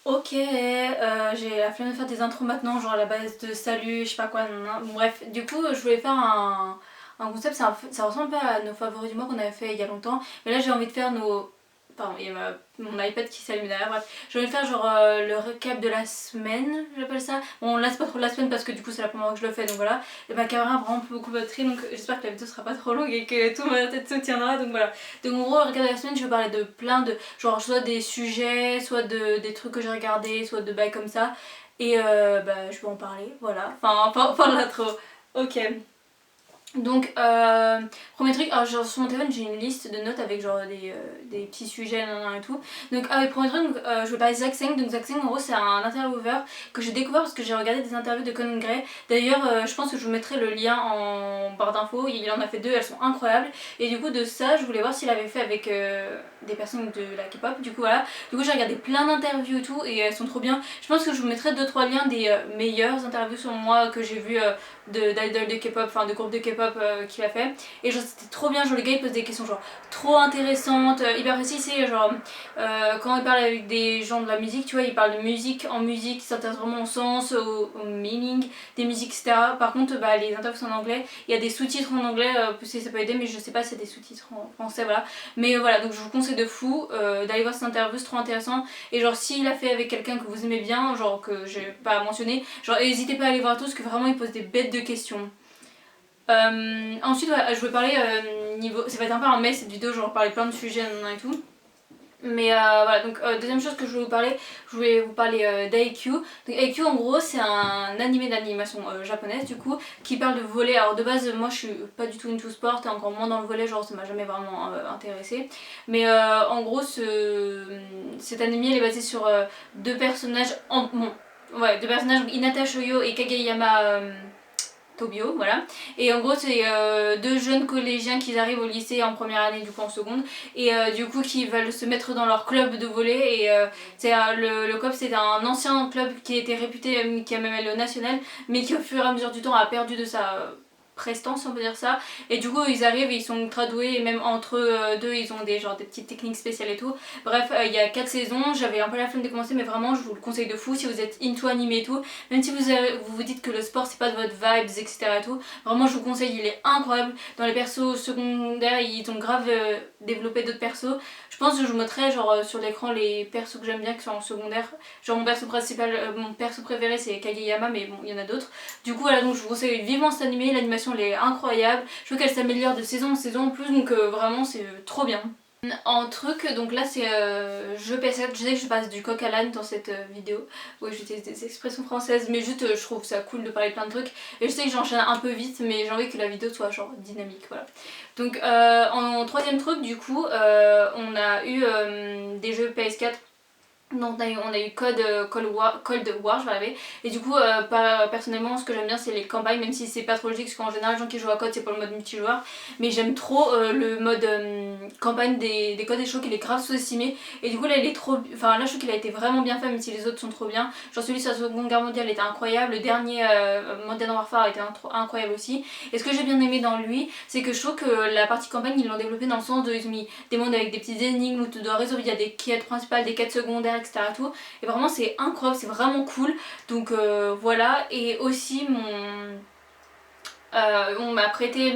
Ok, j'ai la flemme de faire des intros maintenant, genre à la base de salut, je sais pas quoi, nan. Bon, bref, du coup, je voulais faire un concept, ça ressemble pas à nos favoris du mois qu'on avait fait il y a longtemps, mais là j'ai envie de faire nos. Pardon, il y a mon iPad qui s'allume derrière, bref. J'ai envie de faire genre le récap de la semaine, j'appelle ça. Bon, là c'est pas trop de la semaine parce que du coup c'est la première fois que je le fais, donc voilà. Et ma caméra a vraiment beaucoup de batterie, donc j'espère que la vidéo sera pas trop longue et que tout ma tête se tiendra, donc voilà. Donc en gros, le récap de la semaine, je vais parler de plein de. Genre soit des sujets, soit des trucs que j'ai regardés, soit de bails comme ça. Et bah je vais en parler, voilà. Enfin, pas de l'intro. Ok. Donc, premier truc, alors genre sur mon téléphone j'ai une liste de notes avec genre des petits sujets et tout. Donc, premier truc, je vais parler de Zach Sang. Donc, Zach Sang en gros c'est un intervieweur que j'ai découvert parce que j'ai regardé des interviews de Conan Gray. D'ailleurs, je pense que je vous mettrai le lien en barre d'infos. Il en a fait deux, elles sont incroyables. Et du coup, de ça, je voulais voir s'il avait fait avec des personnes de la K-pop. Du coup, voilà. Du coup, j'ai regardé plein d'interviews et tout et elles sont trop bien. Je pense que je vous mettrai 2-3 liens des meilleures interviews sur moi que j'ai vues d'idoles de K-pop, enfin de groupes de K-pop qu'il a fait. Et genre c'était trop bien, genre le gars il pose des questions genre trop intéressantes, hyper précises. C'est genre quand il parle avec des gens de la musique, tu vois, il parle de musique en musique, il s'intéresse vraiment au sens, au meaning des musiques, etc. Par contre, bah, les interviews sont en anglais, il y a des sous-titres en anglais, ça peut aider, mais je sais pas si c'est des sous-titres en français, voilà. Mais voilà, donc je vous conseille de fou d'aller voir cette interview, c'est trop intéressant. Et genre s'il a fait avec quelqu'un que vous aimez bien, genre que j'ai pas mentionné, genre n'hésitez pas à aller voir tous, parce que vraiment il pose des bêtes de questions. Ensuite, ouais, je vais parler niveau. Ça va être un peu un mess cette vidéo, je vais parler plein de sujets et tout. Mais voilà, donc deuxième chose que je voulais vous parler, je voulais vous parler d'AIQ. Donc AIQ en gros c'est un animé d'animation japonaise du coup qui parle de volley. Alors de base moi je suis pas du tout into sport et encore moins dans le volley, genre ça m'a jamais vraiment intéressé. Mais en gros cet animé il est basé sur deux personnages bon, ouais, deux personnages, Hinata Shoyo et Kageyama Tobio, voilà. Et en gros, c'est deux jeunes collégiens qui arrivent au lycée en première année, du coup en seconde, et du coup qui veulent se mettre dans leur club de volley. Et le club, c'est un ancien club qui était réputé, qui a même allé au national, mais qui au fur et à mesure du temps a perdu de sa prestance, on peut dire ça. Et du coup, ils arrivent, ils sont très doués, et même entre deux, ils ont des petites techniques spéciales et tout. Bref, il y a 4 saisons, j'avais un peu la flemme de commencer, mais vraiment, je vous le conseille de fou si vous êtes into animé et tout. Même si vous dites que le sport c'est pas de votre vibes, etc. et tout, vraiment je vous conseille, il est incroyable. Dans les persos secondaires, ils ont grave développé d'autres persos. Je pense que je vous mettrai genre sur l'écran les persos que j'aime bien qui sont en secondaire. Genre mon perso principal, mon perso préféré c'est Kageyama, mais bon, il y en a d'autres. Du coup, voilà, donc je vous conseille vivement cet animé, l'animation elle est incroyable. Je trouve qu'elle s'améliore de saison en saison en plus, donc vraiment c'est trop bien. En truc, donc là c'est jeu PS4, je sais que je passe du coq à l'âne dans cette vidéo, où j'utilise des expressions françaises, mais juste je trouve ça cool de parler plein de trucs, et je sais que j'enchaîne un peu vite, mais j'ai envie que la vidéo soit genre dynamique, voilà. Donc en troisième truc, du coup, on a eu des jeux PS4. Donc on a eu Cold War, je vais arriver. Et du coup, personnellement, ce que j'aime bien, c'est les campagnes, même si c'est pas trop logique, parce qu'en général, les gens qui jouent à Code, c'est pour le mode multijoueur. Mais j'aime trop le mode campagne des Code, et je trouve qu'il est grave sous-estimé. Et du coup, là, il est trop. Enfin, là, je trouve qu'il a été vraiment bien fait, même si les autres sont trop bien. Genre, celui sur la Seconde Guerre mondiale était incroyable. Le dernier Modern Warfare était incroyable aussi. Et ce que j'ai bien aimé dans lui, c'est que je trouve que la partie campagne, ils l'ont développé dans le sens de. Ils ont mis des mondes avec des petites énigmes où tu dois résoudre. Il y a des quêtes principales, des quêtes secondaires, etc. Tout. Et vraiment c'est incroyable, c'est vraiment cool. Donc voilà. Et aussi on m'a prêté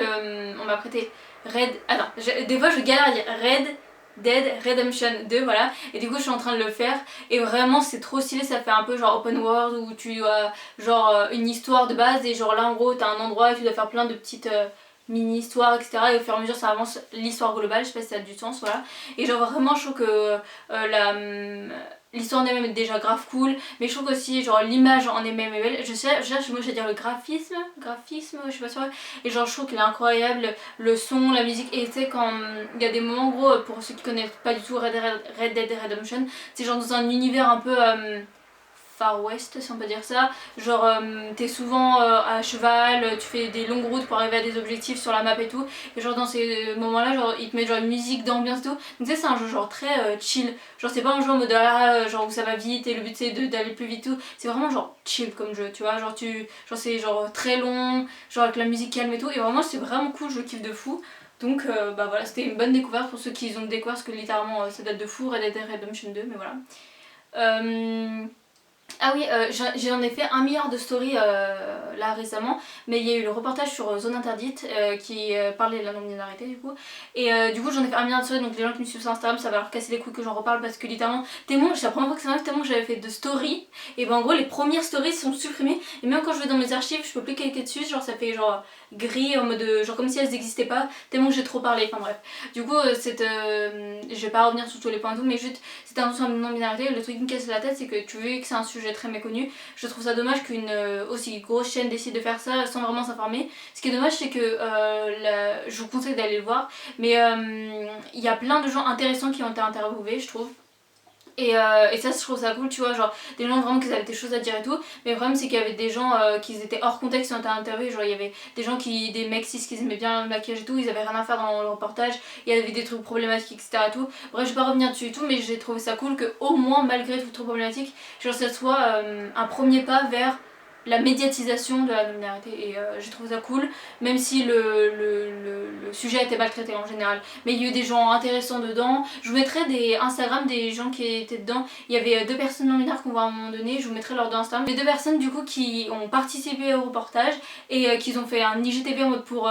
Red. Attends, des fois je galère à dire Red Dead Redemption 2, voilà. Et du coup je suis en train de le faire. Et vraiment c'est trop stylé, ça fait un peu genre open world où tu as genre une histoire de base. Et genre là en gros t'as un endroit et tu dois faire plein de petites mini-histoires, etc. Et au fur et à mesure ça avance l'histoire globale, je sais pas si ça a du sens, voilà. Et genre vraiment je trouve que l'histoire en elle-même est déjà grave cool, mais je trouve aussi genre l'image en elle-même est belle. Je cherche moi je vais dire le graphisme, je sais pas sûr. Et genre je trouve qu'il est incroyable, le son, la musique. Et tu sais quand il y a des moments gros, pour ceux qui connaissent pas du tout Red Dead Redemption, c'est genre dans un univers un peu Far West si on peut dire ça, genre t'es souvent à cheval, tu fais des longues routes pour arriver à des objectifs sur la map et tout, et genre dans ces moments là genre ils te mettent genre une musique d'ambiance et tout, donc tu sais c'est un jeu genre très chill, genre c'est pas un jeu en mode genre où ça va vite et le but c'est d'aller plus vite tout, c'est vraiment genre chill comme jeu, tu vois, genre c'est genre très long, genre avec la musique calme et tout, et vraiment c'est vraiment cool, je kiffe de fou. Donc bah voilà, c'était une bonne découverte pour ceux qui ont découvert, parce que littéralement ça date de fou, Red Dead Redemption 2, mais voilà. Ah oui, j'en ai fait 1 milliard de stories là récemment, mais il y a eu le reportage sur Zone Interdite qui parlait de la non-binarité du coup. Et du coup j'en ai fait 1 milliard de stories, donc les gens qui me suivent sur Instagram ça va leur casser les couilles que j'en reparle parce que littéralement, tellement, c'est la première fois que ça m'arrive, tellement que j'avais fait de stories, et ben en gros les premières stories sont supprimées, et même quand je vais dans mes archives je peux plus cliquer dessus, genre ça fait genre gris en mode genre comme si elles n'existaient pas, tellement que j'ai trop parlé, enfin bref. Du coup je vais pas revenir sur tous les points et tout, mais juste c'était un truc sur la non-binarité, le truc qui me casse la tête c'est que tu vois que c'est un sujet très méconnu, je trouve ça dommage qu'une aussi grosse chaîne décide de faire ça sans vraiment s'informer. Ce qui est dommage c'est que je vous conseille d'aller le voir, mais il y a plein de gens intéressants qui ont été interviewés je trouve. Et ça je trouve ça cool, tu vois, genre des gens vraiment qui avaient des choses à dire et tout, mais le problème c'est qu'il y avait des gens qui étaient hors contexte qui ont été interviewés, genre il y avait des gens des mecs cis qui aimaient bien le maquillage et tout, ils avaient rien à faire dans le reportage, il y avait des trucs problématiques etc et tout, bref je vais pas revenir dessus et tout, mais j'ai trouvé ça cool que au moins malgré tout trop problématique, genre ça soit un premier pas vers la médiatisation de la non-binarité, et j'ai trouvé ça cool, même si le sujet a été maltraité en général. Mais il y a eu des gens intéressants dedans. Je vous mettrai des Instagram des gens qui étaient dedans. Il y avait 2 personnes non-binaires qu'on voit à un moment donné, je vous mettrai leur deux Instagram. Les 2 personnes du coup qui ont participé au reportage et qui ont fait un IGTV en mode pour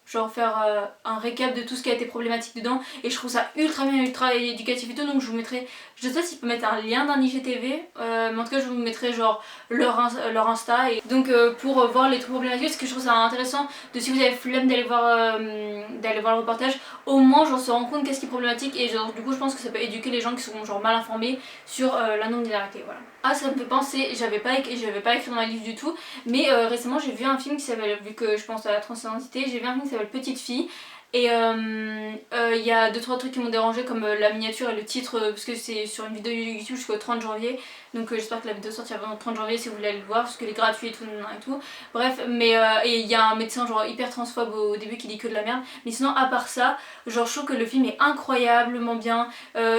genre faire un récap de tout ce qui a été problématique dedans, et je trouve ça ultra bien, ultra éducatif et tout, donc je vous mettrai, je sais pas si je peux mettre un lien d'un IGTV, mais en tout cas je vous mettrai genre leur Insta, et donc pour voir les trucs problématiques, parce que je trouve ça intéressant de, si vous avez flemme d'aller voir le reportage, au moins genre se rendre compte qu'est-ce qui est problématique, et genre du coup je pense que ça peut éduquer les gens qui sont genre mal informés sur la non-binarité, voilà. Ah ça me fait penser, j'avais pas écrit dans ma livre du tout, mais récemment j'ai vu un film qui s'appelle, vu que je pense à la transidentité, j'ai vu un film qui s'appelle Petite Fille. Et y a 2-3 trucs qui m'ont dérangé comme la miniature et le titre, parce que c'est sur une vidéo YouTube jusqu'au 30 janvier, donc j'espère que la vidéo sortira avant le 30 janvier si vous voulez aller le voir, parce qu'elle est gratuite et tout, et tout. Bref, mais et il y a un médecin genre hyper transphobe au début qui dit que de la merde, mais sinon à part ça, genre je trouve que le film est incroyablement bien,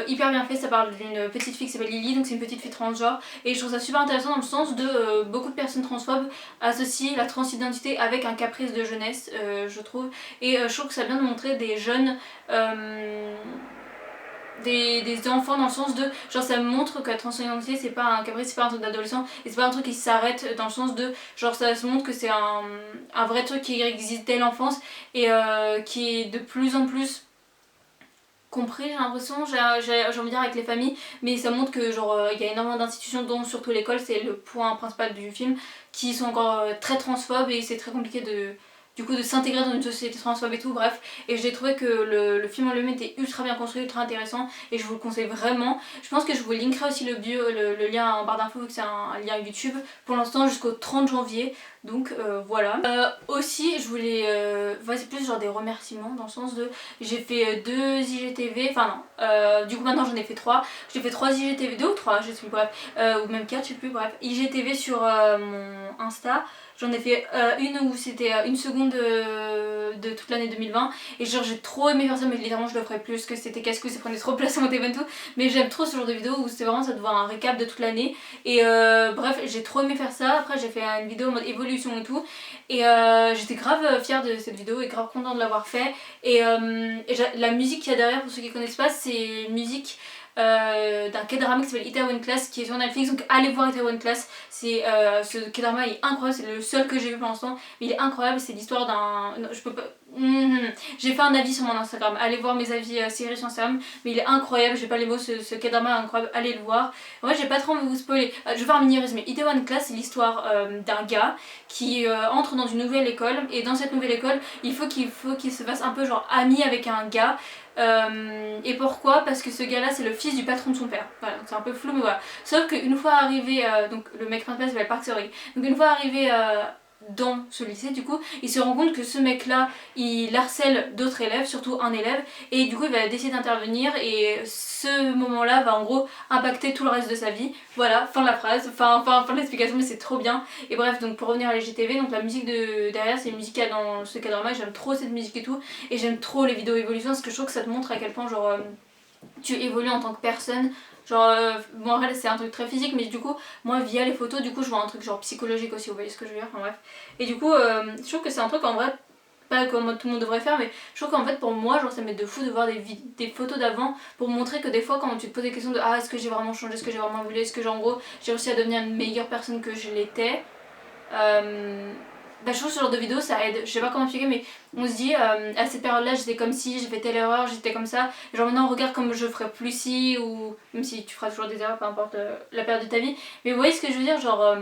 hyper bien fait. Ça parle d'une petite fille qui s'appelle Lily, donc c'est une petite fille transgenre, et je trouve ça super intéressant dans le sens de beaucoup de personnes transphobes associent la transidentité avec un caprice de jeunesse, je trouve, et je trouve que ça vient de montrer des jeunes des enfants, dans le sens de genre ça montre que la transidentité c'est pas un caprice, c'est pas un truc d'adolescent, et c'est pas un truc qui s'arrête, dans le sens de genre ça se montre que c'est un vrai truc qui existe dès l'enfance, et qui est de plus en plus compris, j'ai l'impression, j'ai envie de dire, avec les familles, mais ça montre que genre il y a énormément d'institutions, dont surtout l'école, c'est le point principal du film, qui sont encore très transphobes, et c'est très compliqué de s'intégrer dans une société transphobe et tout, bref. Et j'ai trouvé que le film en lui-même était ultra bien construit, ultra intéressant, et je vous le conseille vraiment. Je pense que je vous linkerai aussi le lien en barre d'infos, vu que c'est un lien YouTube, pour l'instant jusqu'au 30 janvier, donc voilà. Aussi, je voulais, c'est plus genre des remerciements, dans le sens de, j'ai fait 2 IGTV, enfin non, du coup maintenant j'en ai fait 3, j'ai fait 3 IGTV, 2 ou 3, je sais plus, bref, ou même 4, je sais plus, bref, IGTV sur mon Insta. J'en ai fait une où c'était 1 seconde de toute l'année 2020, et genre j'ai trop aimé faire ça, mais littéralement je le ferais plus parce que c'était casse-couille, ça prenait trop de place sur mon téléphone et tout, mais j'aime trop ce genre de vidéo où c'est vraiment ça de voir un récap de toute l'année, et bref j'ai trop aimé faire ça. Après j'ai fait une vidéo en mode évolution et tout, et j'étais grave fière de cette vidéo et grave contente de l'avoir fait, et la musique qu'il y a derrière, pour ceux qui connaissent pas, c'est une musique d'un K-drama qui s'appelle Itaewon Class, qui est sur Netflix, donc allez voir Itaewon Class. C'est ce K-drama est incroyable, c'est le seul que j'ai vu pour l'instant, mais il est incroyable. C'est l'histoire d'un, non, je peux pas, j'ai fait un avis sur mon Instagram, allez voir mes avis séries sur Instagram, mais il est incroyable, j'ai pas les mots, ce K-drama est incroyable, allez le voir. En vrai j'ai pas trop envie de vous spoiler, je vais faire un mini résumé. Itaewon Class, c'est l'histoire d'un gars qui entre dans une nouvelle école, et dans cette nouvelle école il faut qu'il se fasse un peu genre ami avec un gars. Et pourquoi? Parce que ce gars-là c'est le fils du patron de son père. Voilà, c'est un peu flou, mais voilà. Sauf qu'une fois arrivé, donc le mec principal s'appelle Park Seori. Donc une fois arrivé dans ce lycée, du coup, il se rend compte que ce mec-là, il harcèle d'autres élèves, surtout un élève, et du coup il va décider d'intervenir, et ce moment-là va en gros impacter tout le reste de sa vie. Voilà, fin de la phrase, fin de l'explication, mais c'est trop bien. Et bref, donc pour revenir à l'IGTV, donc la musique derrière, c'est une musique qu'il y a dans ce cadre-là, j'aime trop cette musique et tout, et j'aime trop les vidéos évolution, parce que je trouve que ça te montre à quel point genre tu évolues en tant que personne. Genre, bon en vrai c'est un truc très physique, mais du coup, moi via les photos, du coup je vois un truc genre psychologique aussi, vous voyez ce que je veux dire, enfin bref. Et du coup, je trouve que c'est un truc en vrai pas comme tout le monde devrait faire, mais je trouve qu'en fait pour moi genre ça m'aide de fou de voir des photos d'avant pour montrer que des fois quand tu te poses des questions de ah est-ce que j'ai vraiment changé, est-ce que j'ai vraiment évolué, est-ce que en gros j'ai réussi à devenir une meilleure personne que je l'étais, bah, je trouve que ce genre de vidéo ça aide, je sais pas comment expliquer mais on se dit à cette période là j'étais comme si, j'ai fait telle erreur, j'étais comme ça, genre maintenant regarde comme je ferais plus si, ou même si tu feras toujours des erreurs peu importe la période de ta vie, mais vous voyez ce que je veux dire, genre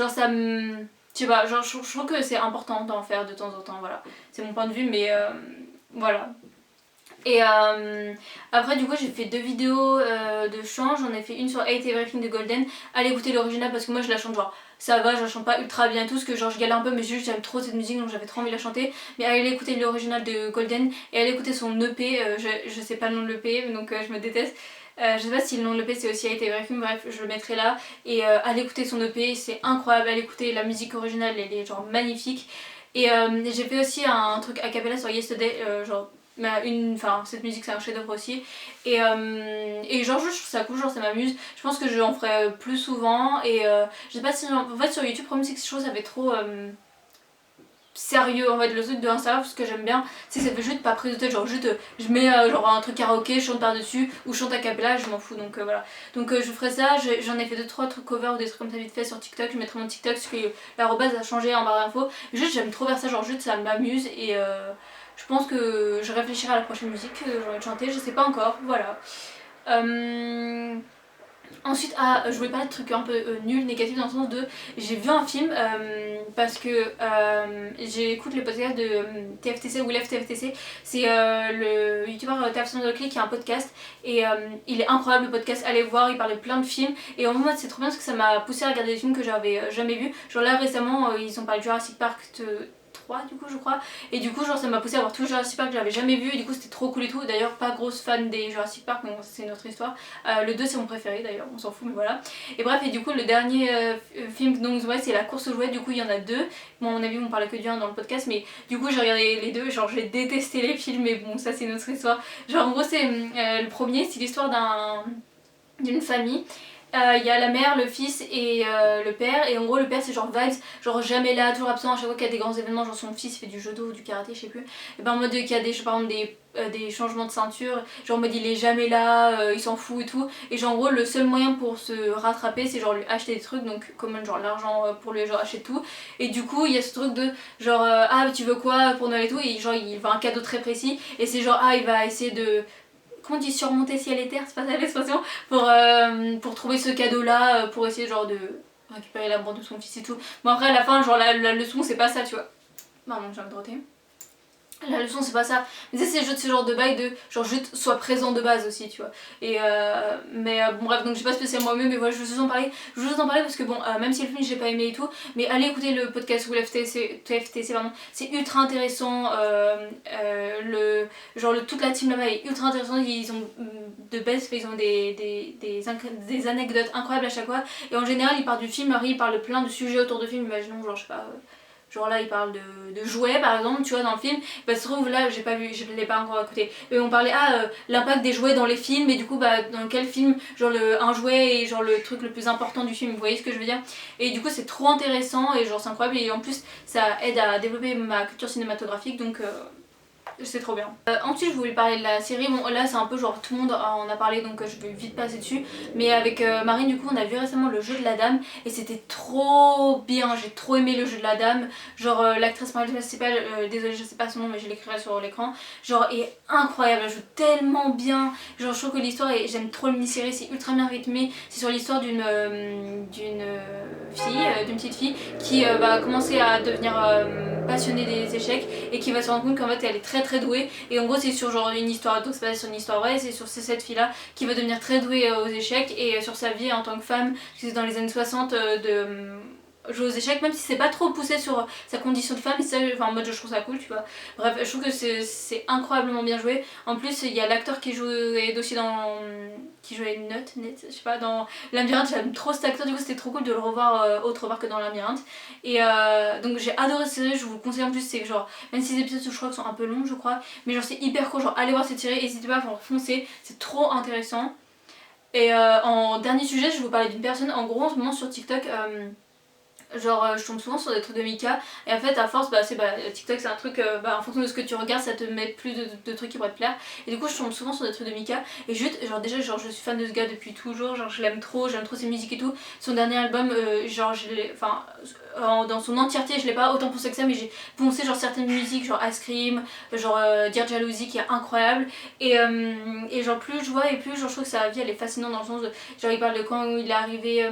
ça me... Je sais pas, genre je trouve que c'est important d'en faire de temps en temps, voilà. C'est mon point de vue, mais voilà. Et après du coup j'ai fait 2 vidéos de chant, j'en ai fait une sur Hate Everything de Golden. Allez écouter l'original parce que moi je la chante genre ça va, je la chante pas ultra bien et tout, parce que genre je galère un peu mais juste j'aime trop cette musique donc j'avais trop envie de la chanter. Mais allez écouter l'original de Golden et allez écouter son EP, je sais pas le nom de l'EP donc je me déteste. Je sais pas si le nom de l'EP c'est aussi Hate Everything, bref je le mettrai là. Et allez écouter son EP, c'est incroyable, allez écouter la musique originale, elle est genre magnifique. Et j'ai fait aussi un truc a cappella sur Yesterday, genre cette musique c'est un chef d'œuvre aussi et genre je trouve ça cool, genre ça m'amuse, je pense que j'en ferai plus souvent et je sais pas si en fait sur YouTube le problème c'est que je trouve ça fait trop sérieux en fait le truc de Instagram, ce que j'aime bien c'est que ça fait juste pas prise de tête, genre juste je mets genre un truc karaoké, je chante par dessus ou je chante a cappella, je m'en fous donc voilà donc je ferai ça, j'en ai fait 2-3 trucs covers ou des trucs comme ça vite fait sur TikTok, je mettrai mon TikTok parce que l'arrobase a changé en barre d'infos, juste j'aime trop faire ça, genre juste ça m'amuse et je pense que je réfléchirai à la prochaine musique que j'ai envie de chanter, je sais pas encore, voilà. Ensuite, je voulais parler de trucs un peu nuls, négatifs dans le sens de j'ai vu un film parce que j'écoute le podcast de TFTC ou Left TFTC, c'est le youtubeur TFTC qui a un podcast et il est incroyable le podcast, allez voir, il parle de plein de films et en fait c'est trop bien parce que ça m'a poussé à regarder des films que j'avais jamais vus, genre là récemment ils ont parlé de Jurassic Park 3 du coup je crois et du coup genre ça m'a poussé à voir tout Jurassic Park que j'avais jamais vu et du coup c'était trop cool et tout, d'ailleurs pas grosse fan des Jurassic Park donc c'est une autre histoire, le 2 c'est mon préféré d'ailleurs on s'en fout mais voilà, et bref et du coup le dernier film donc ouais, c'est la course aux jouets, du coup il y en a 2, bon à mon avis on parlait que du 1 dans le podcast mais du coup j'ai regardé les 2, genre j'ai détesté les films mais bon ça c'est une autre histoire, genre en gros c'est le premier c'est l'histoire d'une famille. Il y a la mère, le fils et le père, et en gros le père c'est genre vibes, genre jamais là, toujours absent à chaque fois qu'il y a des grands événements, genre son fils fait du judo ou du karaté je sais plus, et ben en mode qu'il y a par exemple des changements de ceinture, genre en mode il est jamais là, il s'en fout et tout, et genre en gros le seul moyen pour se rattraper c'est genre lui acheter des trucs, donc comme genre l'argent pour lui genre acheter tout, et du coup il y a ce truc de genre ah tu veux quoi pour Noël et tout, et genre il veut un cadeau très précis, et c'est genre il va essayer de comment on dit surmonter ciel et terre, c'est pas ça l'expression, pour trouver ce cadeau là, pour essayer genre de récupérer l'amour de son fils et tout. Bon après à la fin genre la leçon c'est pas ça tu vois. Pardon j'ai envie de roter. La leçon c'est pas ça, mais c'est juste ce genre de bail de genre juste sois présent de base aussi tu vois. Et bon bref donc j'ai pas spécialement aimé mais voilà je veux juste en parler, parce que bon même si le film j'ai pas aimé et tout, mais allez écouter le podcast ou TFTC pardon, c'est ultra intéressant, toute la team là-bas est ultra intéressante, ils ont de best, ils ont des anecdotes incroyables à chaque fois et en général ils parlent du film, Marie il parle de plein de sujets autour de film, imaginons genre je sais pas genre là il parle de jouets par exemple tu vois dans le film, bah se trouve là j'ai pas vu, je l'ai pas encore écouté mais on parlait l'impact des jouets dans les films et du coup bah dans quel film genre un jouet est genre le truc le plus important du film, vous voyez ce que je veux dire, et du coup c'est trop intéressant et genre c'est incroyable et en plus ça aide à développer ma culture cinématographique donc c'est trop bien. Ensuite je voulais parler de la série, bon là c'est un peu genre tout le monde en a parlé donc je vais vite passer dessus, mais avec Marine du coup on a vu récemment le jeu de la dame et c'était trop bien, j'ai trop aimé le jeu de la dame, genre l'actrice principale, désolée je sais pas son nom mais je l'écrirai sur l'écran, genre est incroyable, elle joue tellement bien, genre je trouve que l'histoire est, j'aime trop le mini-série, c'est ultra bien rythmé, c'est sur l'histoire d'une petite fille qui va commencer à devenir passionnée des échecs et qui va se rendre compte qu'en fait elle est très douée, et en gros c'est sur genre une histoire, donc c'est pas sur une histoire vraie, c'est sur cette fille là qui va devenir très douée aux échecs et sur sa vie en tant que femme, c'est dans les années 60 de jouer aux échecs, même si c'est pas trop poussé sur sa condition de femme, ça, enfin en mode je trouve ça cool tu vois, bref je trouve que c'est incroyablement bien joué, en plus il y a l'acteur qui jouait aussi qui jouait Nut, je sais pas, dans Labyrinthe, j'aime trop cet acteur, du coup c'était trop cool de le revoir autre part que dans Labyrinthe, et donc j'ai adoré cette série, je vous le conseille, en plus c'est genre 26 épisodes je crois qui sont un peu longs je crois, mais genre c'est hyper cool, genre allez voir cette série, n'hésitez pas à foncer, c'est trop intéressant. Et en dernier sujet je vais vous parler d'une personne, en gros en ce moment sur TikTok Genre je tombe souvent sur des trucs de Mika et en fait à force TikTok c'est un truc en fonction de ce que tu regardes ça te met plus de trucs qui pourraient te plaire et du coup je tombe souvent sur des trucs de Mika et juste genre déjà genre je suis fan de ce gars depuis toujours, genre je l'aime trop, j'aime trop ses musiques et tout. Son dernier album genre je l'ai dans son entièreté je l'ai pas autant poncé que ça mais j'ai poncé genre certaines musiques genre Ice Cream, genre Dear Jalousie qui est incroyable et genre plus je vois et plus genre je trouve que sa vie elle est fascinante dans le sens de genre il parle de quand il est arrivé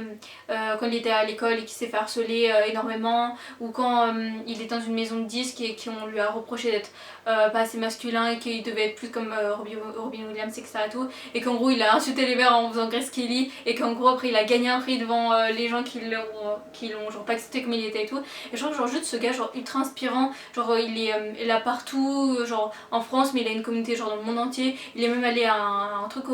quand il était à l'école et qu'il s'est fait harceler énormément ou quand il était dans une maison de disques et qu'on lui a reproché d'être pas assez masculin et qu'il devait être plus comme Robin Williams etc et tout et qu'en gros il a insulté les verts en faisant Grace Kelly et qu'en gros après il a gagné un prix devant les gens qui l'ont genre pas accepté comme il était et tout et je trouve que genre juste ce gars genre ultra inspirant genre il est là partout genre en France mais il a une communauté genre dans le monde entier il est même allé à un truc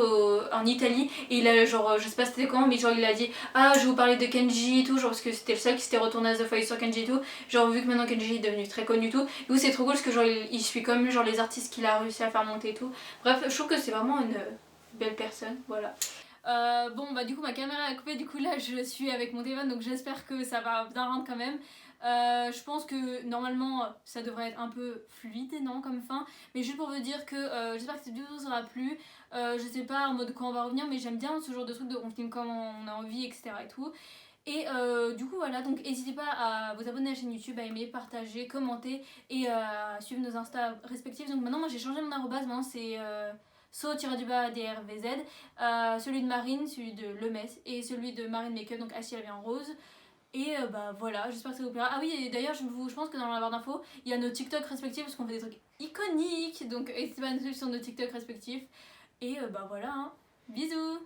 en Italie et il a genre je sais pas c'était quand mais genre il a dit ah je vais vous parler de Kenji et tout genre parce que c'était le seul qui s'était retourné à The Voice sur Kenji et tout genre vu que maintenant Kenji est devenu très connu et tout du coup c'est trop cool parce que genre il suit comme genre les artistes qu'il a réussi à faire monter et tout bref je trouve que c'est vraiment une belle personne voilà. Bon bah du coup ma caméra a coupé du coup là je suis avec mon téléphone donc j'espère que ça va bien rendre quand même. Je pense que normalement ça devrait être un peu fluide non comme fin mais juste pour vous dire que j'espère que cette vidéo vous aura plu. Je sais pas en mode quand on va revenir mais j'aime bien ce genre de truc de on filme comme on a envie etc et tout. Et du coup voilà donc n'hésitez pas à vous abonner à la chaîne YouTube, à aimer, partager, commenter et à suivre nos Insta respectifs. Donc maintenant moi j'ai changé mon arrobase, maintenant c'est so-drvz, celui de Marine, celui de Lemes et celui de Marine Makeup donc Assis la vie en rose. Et bah voilà, j'espère que ça vous plaira. Ah oui, et d'ailleurs, je pense que dans la barre d'infos, il y a nos TikTok respectifs parce qu'on fait des trucs iconiques. Donc n'hésitez pas à nous suivre sur nos TikTok respectifs. Et bah voilà, hein. Bisous!